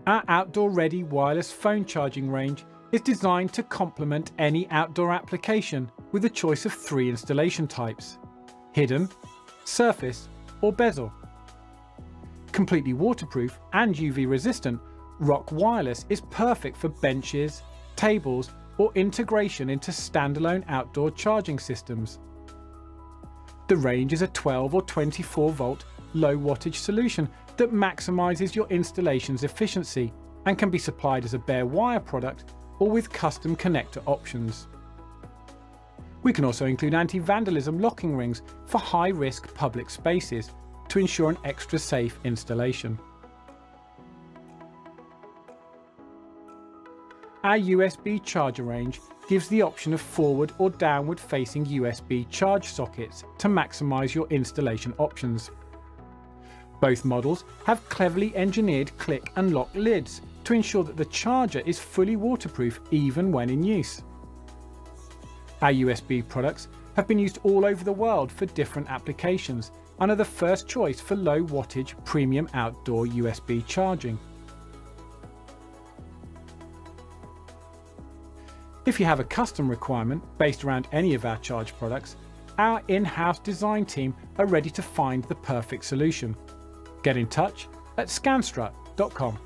Our outdoor-ready wireless phone charging range is designed to complement any outdoor application with a choice of 3 installation types: hidden, surface, or bezel. Completely waterproof and UV resistant, ROKK Wireless is perfect for benches, tables, or integration into standalone outdoor charging systems. The range is a 12 or 24 volt low wattage solution that maximizes your installation's efficiency and can be supplied as a bare wire product or with custom connector options. We can also include anti-vandalism locking rings for high-risk public spaces to ensure an extra safe installation. Our USB charger range gives the option of forward or downward facing USB charge sockets to maximize your installation options. Both models have cleverly engineered click and lock lids to ensure that the charger is fully waterproof even when in use. Our USB products have been used all over the world for different applications and are the first choice for low wattage premium outdoor USB charging. If you have a custom requirement based around any of our charge products, our in-house design team are ready to find the perfect solution. Get in touch at scanstrut.com.